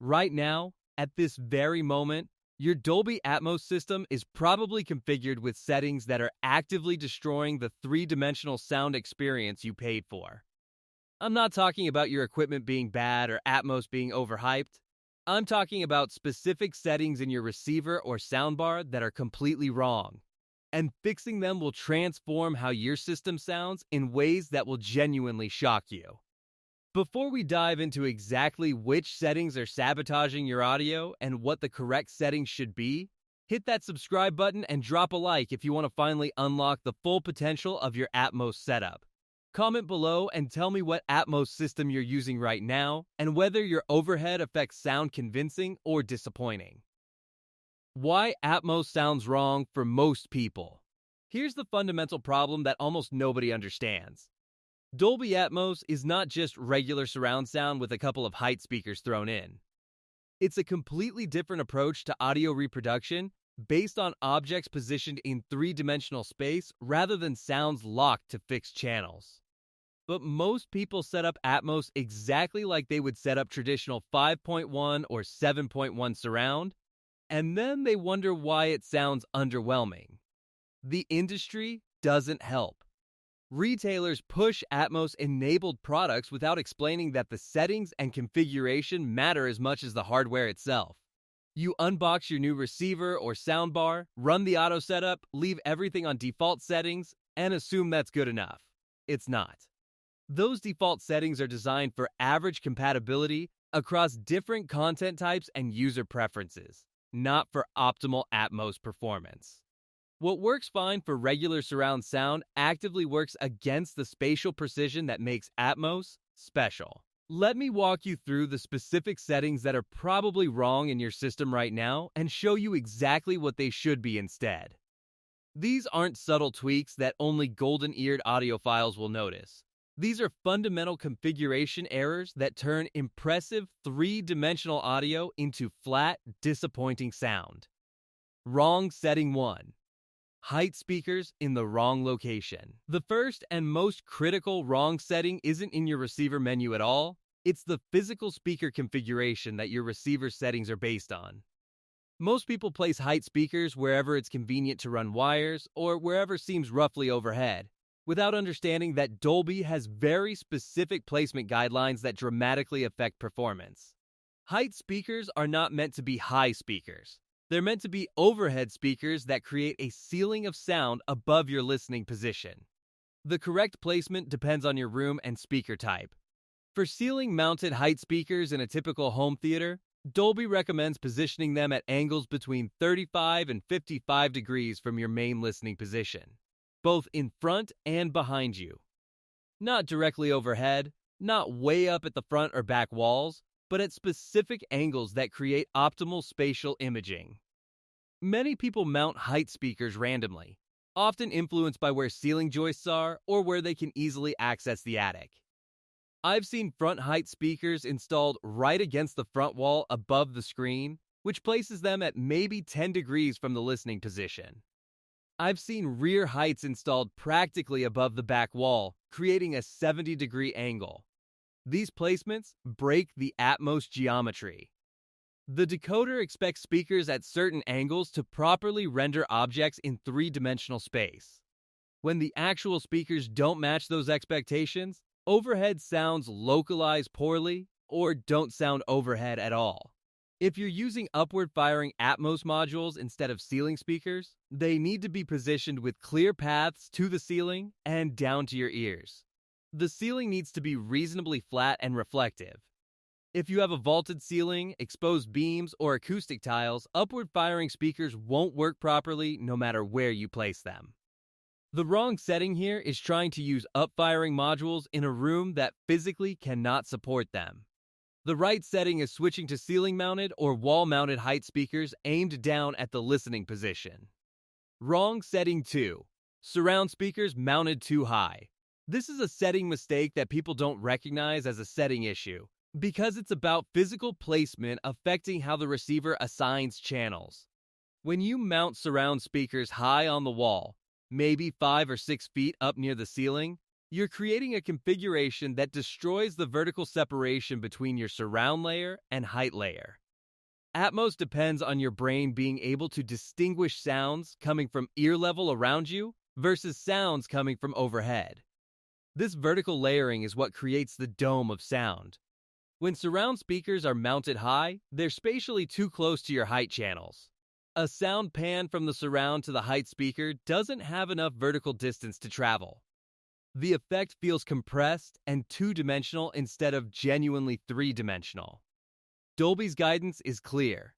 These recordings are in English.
Right now, at this very moment, your Dolby Atmos system is probably configured with settings that are actively destroying the three-dimensional sound experience you paid for. I'm not talking about your equipment being bad or Atmos being overhyped. I'm talking about specific settings in your receiver or soundbar that are completely wrong. And fixing them will transform how your system sounds in ways that will genuinely shock you. Before we dive into exactly which settings are sabotaging your audio and what the correct settings should be, hit that subscribe button and drop a like if you want to finally unlock the full potential of your Atmos setup. Comment below and tell me what Atmos system you're using right now and whether your overhead affects sound convincing or disappointing. Why Atmos sounds wrong for most people. Here's the fundamental problem that almost nobody understands. Dolby Atmos is not just regular surround sound with a couple of height speakers thrown in. It's a completely different approach to audio reproduction based on objects positioned in three-dimensional space rather than sounds locked to fixed channels. But most people set up Atmos exactly like they would set up traditional 5.1 or 7.1 surround, and then they wonder why it sounds underwhelming. The industry doesn't help. Retailers push Atmos-enabled products without explaining that the settings and configuration matter as much as the hardware itself. You unbox your new receiver or soundbar, run the auto setup, leave everything on default settings, and assume that's good enough. It's not. Those default settings are designed for average compatibility across different content types and user preferences, not for optimal Atmos performance. What works fine for regular surround sound actively works against the spatial precision that makes Atmos special. Let me walk you through the specific settings that are probably wrong in your system right now and show you exactly what they should be instead. These aren't subtle tweaks that only golden-eared audiophiles will notice. These are fundamental configuration errors that turn impressive three-dimensional audio into flat, disappointing sound. Wrong setting 1. Height speakers in the wrong location. The first and most critical wrong setting isn't in your receiver menu at all. It's the physical speaker configuration that your receiver settings are based on. Most people place height speakers wherever it's convenient to run wires or wherever seems roughly overhead, without understanding that Dolby has very specific placement guidelines that dramatically affect performance. Height speakers are not meant to be high speakers. They're meant to be overhead speakers that create a ceiling of sound above your listening position. The correct placement depends on your room and speaker type. For ceiling-mounted height speakers in a typical home theater, Dolby recommends positioning them at angles between 35 and 55 degrees from your main listening position, both in front and behind you. Not directly overhead, not way up at the front or back walls, but at specific angles that create optimal spatial imaging. Many people mount height speakers randomly, often influenced by where ceiling joists are or where they can easily access the attic. I've seen front height speakers installed right against the front wall above the screen, which places them at maybe 10 degrees from the listening position. I've seen rear heights installed practically above the back wall, creating a 70-degree angle. These placements break the Atmos geometry. The decoder expects speakers at certain angles to properly render objects in three-dimensional space. When the actual speakers don't match those expectations, overhead sounds localize poorly or don't sound overhead at all. If you're using upward-firing Atmos modules instead of ceiling speakers, they need to be positioned with clear paths to the ceiling and down to your ears. The ceiling needs to be reasonably flat and reflective. If you have a vaulted ceiling, exposed beams, or acoustic tiles, upward-firing speakers won't work properly no matter where you place them. The wrong setting here is trying to use up-firing modules in a room that physically cannot support them. The right setting is switching to ceiling-mounted or wall-mounted height speakers aimed down at the listening position. Wrong setting 2. Surround speakers mounted too high. This is a setting mistake that people don't recognize as a setting issue, because it's about physical placement affecting how the receiver assigns channels. When you mount surround speakers high on the wall, maybe 5 or 6 feet up near the ceiling, You're creating a configuration that destroys the vertical separation between your surround layer and height layer. Atmos depends on your brain being able to distinguish sounds coming from ear level around you versus sounds coming from overhead. This vertical layering is what creates the dome of sound. When surround speakers are mounted high, they're spatially too close to your height channels. A sound pan from the surround to the height speaker doesn't have enough vertical distance to travel. The effect feels compressed and two-dimensional instead of genuinely three-dimensional. Dolby's guidance is clear.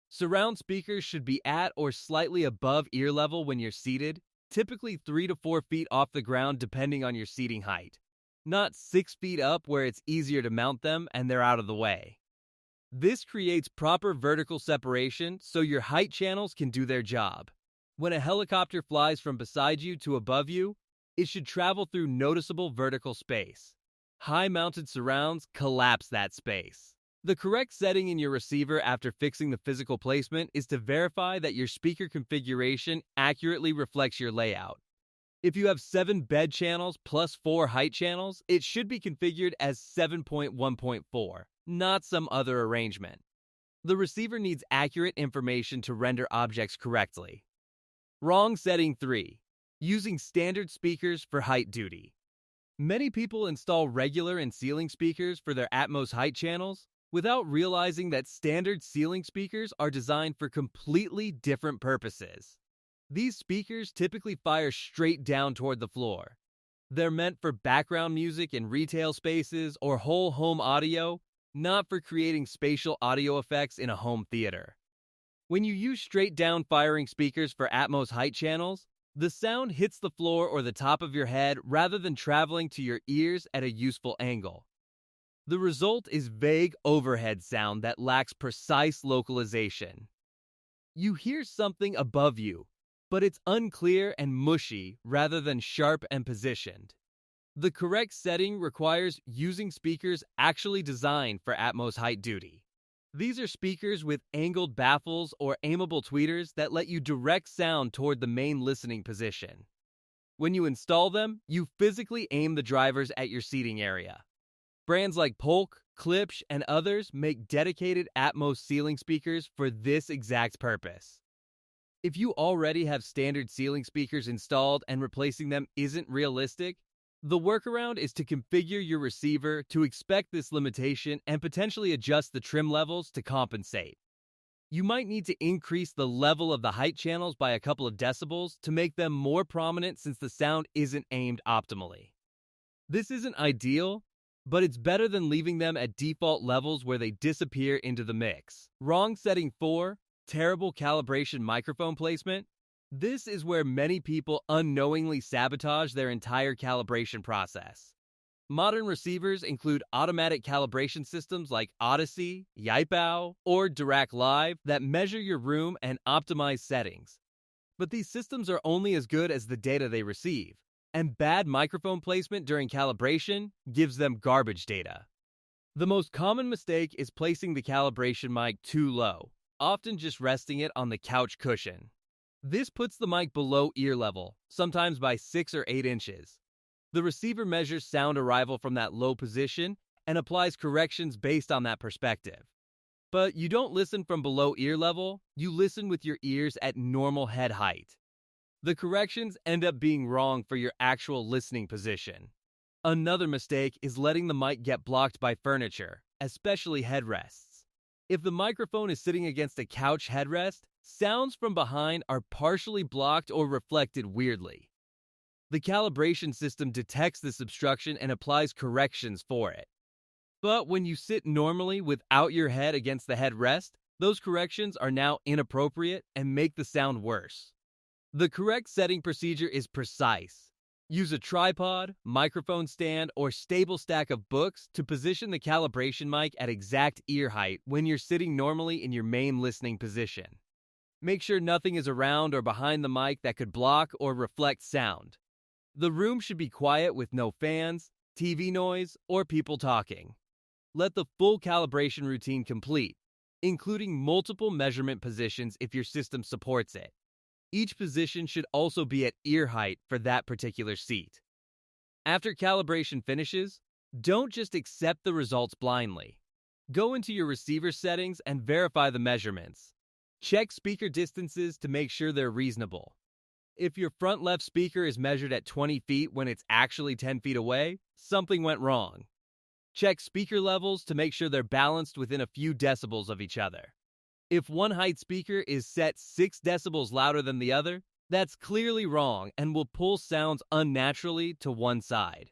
Surround speakers should be at or slightly above ear level when you're seated, typically 3 to 4 feet off the ground depending on your seating height. Not 6 feet up where it's easier to mount them and they're out of the way. This creates proper vertical separation so your height channels can do their job. When a helicopter flies from beside you to above you, it should travel through noticeable vertical space. High-mounted surrounds collapse that space. The correct setting in your receiver after fixing the physical placement is to verify that your speaker configuration accurately reflects your layout. If you have 7 bed channels plus 4 height channels, it should be configured as 7.1.4, not some other arrangement. The receiver needs accurate information to render objects correctly. Wrong setting 3. Using standard speakers for height duty. Many people install regular and ceiling speakers for their Atmos height channels without realizing that standard ceiling speakers are designed for completely different purposes. These speakers typically fire straight down toward the floor. They're meant for background music in retail spaces or whole home audio, not for creating spatial audio effects in a home theater. When you use straight down firing speakers for Atmos height channels, the sound hits the floor or the top of your head rather than traveling to your ears at a useful angle. The result is vague overhead sound that lacks precise localization. You hear something above you, but it's unclear and mushy rather than sharp and positioned. The correct setting requires using speakers actually designed for Atmos height duty. These are speakers with angled baffles or aimable tweeters that let you direct sound toward the main listening position. When you install them, you physically aim the drivers at your seating area. Brands like Polk, Klipsch, and others make dedicated Atmos ceiling speakers for this exact purpose. If you already have standard ceiling speakers installed and replacing them isn't realistic, the workaround is to configure your receiver to expect this limitation and potentially adjust the trim levels to compensate. You might need to increase the level of the height channels by a couple of decibels to make them more prominent since the sound isn't aimed optimally. This isn't ideal, but it's better than leaving them at default levels where they disappear into the mix. Wrong setting 4, terrible calibration microphone placement. This is where many people unknowingly sabotage their entire calibration process. Modern receivers include automatic calibration systems like Odyssey, Yaipao, or Dirac Live that measure your room and optimize settings. But these systems are only as good as the data they receive, and bad microphone placement during calibration gives them garbage data. The most common mistake is placing the calibration mic too low, often just resting it on the couch cushion. This puts the mic below ear level, sometimes by 6 or 8 inches. The receiver measures sound arrival from that low position and applies corrections based on that perspective. But you don't listen from below ear level, you listen with your ears at normal head height. The corrections end up being wrong for your actual listening position. Another mistake is letting the mic get blocked by furniture, especially headrests. If the microphone is sitting against a couch headrest, sounds from behind are partially blocked or reflected weirdly. The calibration system detects this obstruction and applies corrections for it. But when you sit normally without your head against the headrest, those corrections are now inappropriate and make the sound worse. The correct setting procedure is precise. Use a tripod, microphone stand, or stable stack of books to position the calibration mic at exact ear height when you're sitting normally in your main listening position. Make sure nothing is around or behind the mic that could block or reflect sound. The room should be quiet with no fans, TV noise, or people talking. Let the full calibration routine complete, including multiple measurement positions if your system supports it. Each position should also be at ear height for that particular seat. After calibration finishes, don't just accept the results blindly. Go into your receiver settings and verify the measurements. Check speaker distances to make sure they're reasonable. If your front left speaker is measured at 20 feet when it's actually 10 feet away, something went wrong. Check speaker levels to make sure they're balanced within a few decibels of each other. If one height speaker is set 6 decibels louder than the other, that's clearly wrong and will pull sounds unnaturally to one side.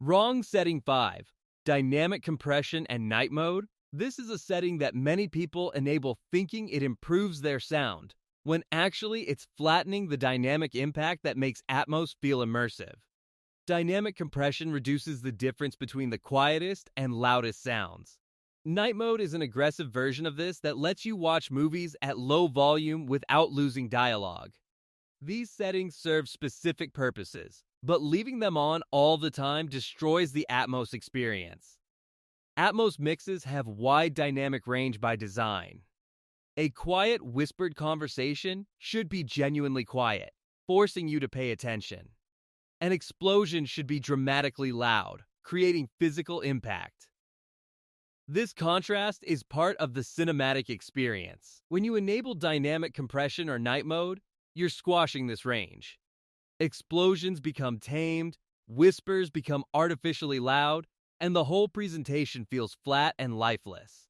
Wrong setting 5. Dynamic compression and night mode. This is a setting that many people enable thinking it improves their sound, when actually it's flattening the dynamic impact that makes Atmos feel immersive. Dynamic compression reduces the difference between the quietest and loudest sounds. Night mode is an aggressive version of this that lets you watch movies at low volume without losing dialogue. These settings serve specific purposes, but leaving them on all the time destroys the Atmos experience. Atmos mixes have wide dynamic range by design. A quiet, whispered conversation should be genuinely quiet, forcing you to pay attention. An explosion should be dramatically loud, creating physical impact. This contrast is part of the cinematic experience. When you enable dynamic compression or night mode, you're squashing this range. Explosions become tamed, whispers become artificially loud, and the whole presentation feels flat and lifeless.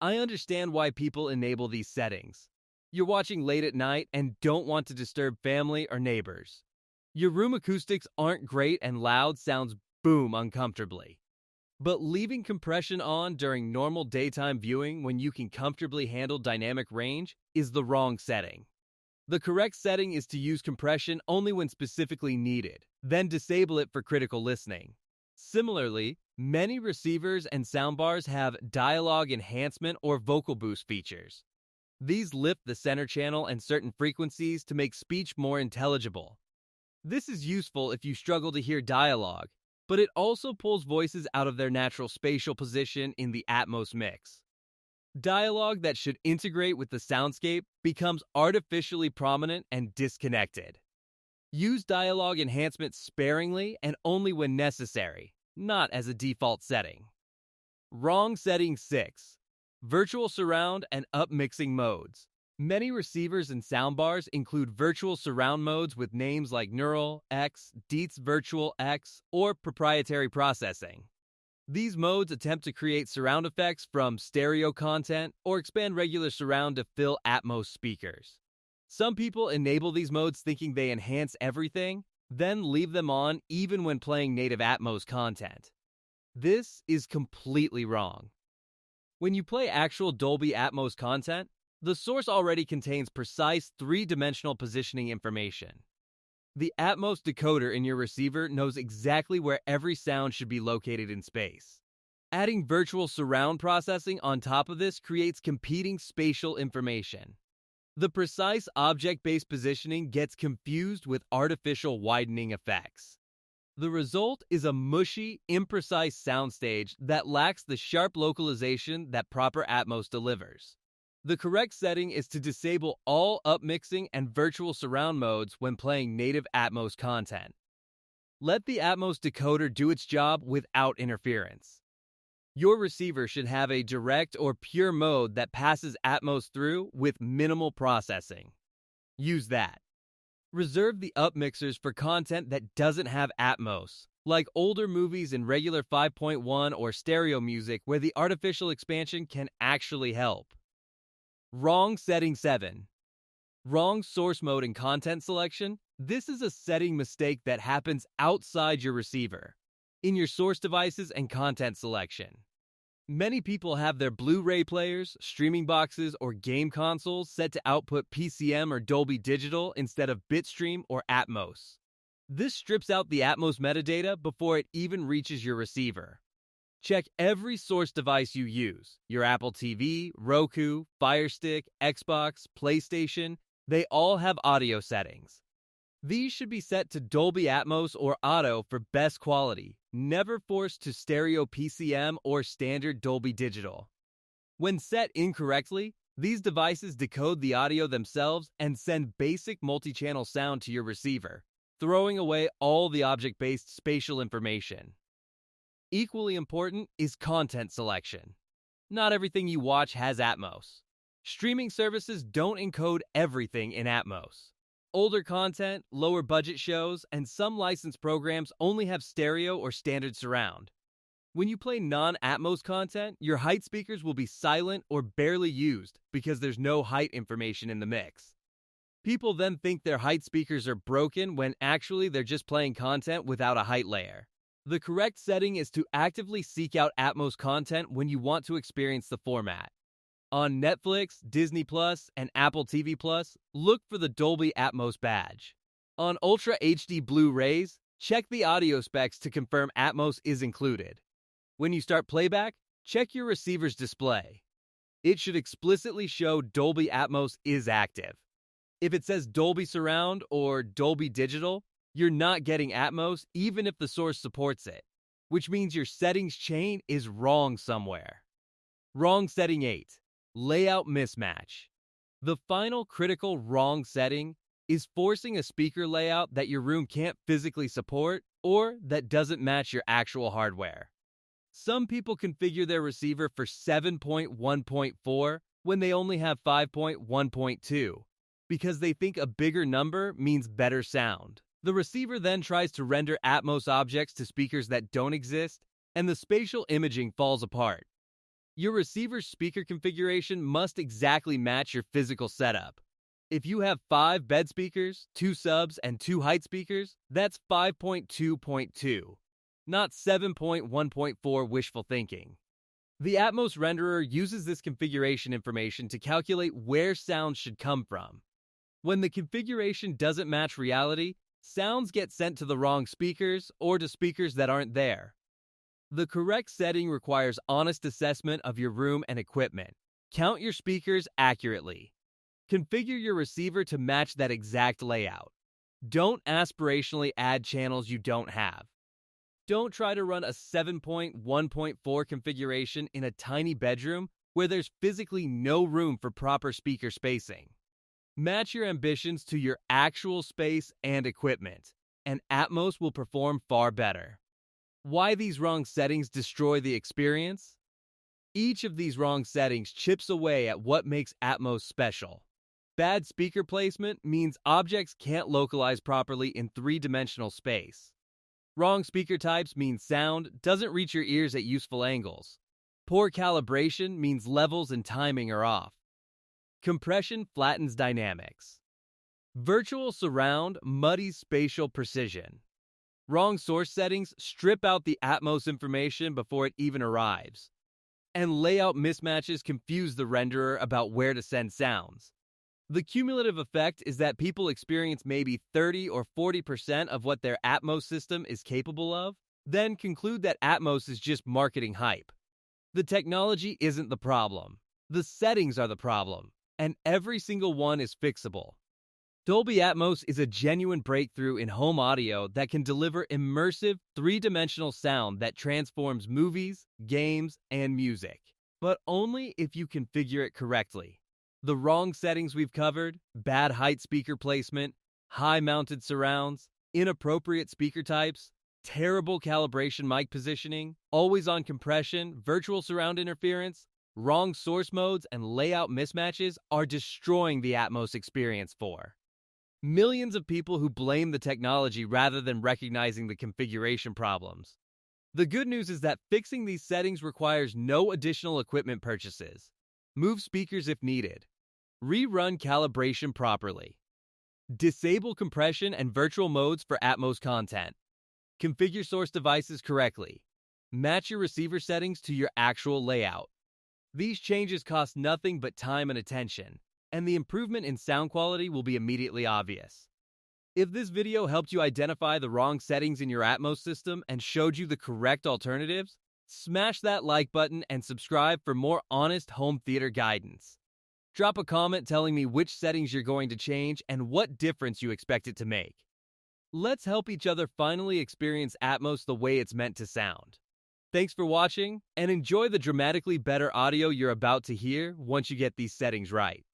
I understand why people enable these settings. You're watching late at night and don't want to disturb family or neighbors. Your room acoustics aren't great and loud sounds boom uncomfortably. But leaving compression on during normal daytime viewing when you can comfortably handle dynamic range is the wrong setting. The correct setting is to use compression only when specifically needed, then disable it for critical listening. Similarly, many receivers and soundbars have dialogue enhancement or vocal boost features. These lift the center channel and certain frequencies to make speech more intelligible. This is useful if you struggle to hear dialogue, but it also pulls voices out of their natural spatial position in the Atmos mix. Dialogue that should integrate with the soundscape becomes artificially prominent and disconnected. Use dialogue enhancement sparingly and only when necessary, not as a default setting. Wrong setting 6. Virtual surround and upmixing modes. Many receivers and soundbars include virtual surround modes with names like Neural, X, Dietz Virtual X, or proprietary processing. These modes attempt to create surround effects from stereo content or expand regular surround to fill Atmos speakers. Some people enable these modes thinking they enhance everything, then leave them on even when playing native Atmos content. This is completely wrong. When you play actual Dolby Atmos content, the source already contains precise three-dimensional positioning information. The Atmos decoder in your receiver knows exactly where every sound should be located in space. Adding virtual surround processing on top of this creates competing spatial information. The precise object-based positioning gets confused with artificial widening effects. The result is a mushy, imprecise soundstage that lacks the sharp localization that proper Atmos delivers. The correct setting is to disable all upmixing and virtual surround modes when playing native Atmos content. Let the Atmos decoder do its job without interference. Your receiver should have a direct or pure mode that passes Atmos through with minimal processing. Use that. Reserve the upmixers for content that doesn't have Atmos, like older movies in regular 5.1 or stereo music where the artificial expansion can actually help. Wrong setting 7. Wrong source mode and content selection. This is a setting mistake that happens outside your receiver, in your source devices and content selection. Many people have their Blu-ray players, streaming boxes, or game consoles set to output PCM or Dolby Digital instead of bitstream or Atmos. This strips out the Atmos metadata before it even reaches your receiver. Check every source device you use, your Apple TV, Roku, Fire Stick, Xbox, PlayStation. They all have audio settings. These should be set to Dolby Atmos or Auto for best quality, never forced to stereo PCM or standard Dolby Digital. When set incorrectly, these devices decode the audio themselves and send basic multi-channel sound to your receiver, throwing away all the object-based spatial information. Equally important is content selection. Not everything you watch has Atmos. Streaming services don't encode everything in Atmos. Older content, lower budget shows, and some licensed programs only have stereo or standard surround. When you play non-Atmos content, your height speakers will be silent or barely used because there's no height information in the mix. People then think their height speakers are broken when actually they're just playing content without a height layer. The correct setting is to actively seek out Atmos content when you want to experience the format. On Netflix, Disney+, and Apple TV+, look for the Dolby Atmos badge. On Ultra HD Blu-rays, check the audio specs to confirm Atmos is included. When you start playback, check your receiver's display. It should explicitly show Dolby Atmos is active. If it says Dolby Surround or Dolby Digital, you're not getting Atmos even if the source supports it, which means your settings chain is wrong somewhere. Wrong setting 8. Layout mismatch. The final critical wrong setting is forcing a speaker layout that your room can't physically support or that doesn't match your actual hardware. Some people configure their receiver for 7.1.4 when they only have 5.1.2 because they think a bigger number means better sound. The receiver then tries to render Atmos objects to speakers that don't exist, and the spatial imaging falls apart. Your receiver's speaker configuration must exactly match your physical setup. If you have 5 bed speakers, 2 subs, and 2 height speakers, that's 5.2.2. Not 7.1.4 wishful thinking. The Atmos renderer uses this configuration information to calculate where sound should come from. When the configuration doesn't match reality, sounds get sent to the wrong speakers or to speakers that aren't there. The correct setting requires honest assessment of your room and equipment. Count your speakers accurately. Configure your receiver to match that exact layout. Don't aspirationally add channels you don't have. Don't try to run a 7.1.4 configuration in a tiny bedroom where there's physically no room for proper speaker spacing. Match your ambitions to your actual space and equipment, and Atmos will perform far better. Why these wrong settings destroy the experience? Each of these wrong settings chips away at what makes Atmos special. Bad speaker placement means objects can't localize properly in 3-dimensional space. Wrong speaker types mean sound doesn't reach your ears at useful angles. Poor calibration means levels and timing are off. Compression flattens dynamics. Virtual surround muddies spatial precision. Wrong source settings strip out the Atmos information before it even arrives. And layout mismatches confuse the renderer about where to send sounds. The cumulative effect is that people experience maybe 30 or 40% of what their Atmos system is capable of, then conclude that Atmos is just marketing hype. The technology isn't the problem. The settings are the problem, and every single one is fixable. Dolby Atmos is a genuine breakthrough in home audio that can deliver immersive, 3-dimensional sound that transforms movies, games, and music. But only if you configure it correctly. The wrong settings we've covered, bad height speaker placement, high-mounted surrounds, inappropriate speaker types, terrible calibration mic positioning, always-on compression, virtual surround interference, wrong source modes, and layout mismatches are destroying the Atmos experience for millions of people who blame the technology rather than recognizing the configuration problems. The good news is that fixing these settings requires no additional equipment purchases. Move speakers if needed. Rerun calibration properly. Disable compression and virtual modes for Atmos content. Configure source devices correctly. Match your receiver settings to your actual layout. These changes cost nothing but time and attention, and the improvement in sound quality will be immediately obvious. If this video helped you identify the wrong settings in your Atmos system and showed you the correct alternatives, smash that like button and subscribe for more honest home theater guidance. Drop a comment telling me which settings you're going to change and what difference you expect it to make. Let's help each other finally experience Atmos the way it's meant to sound. Thanks for watching, and enjoy the dramatically better audio you're about to hear once you get these settings right.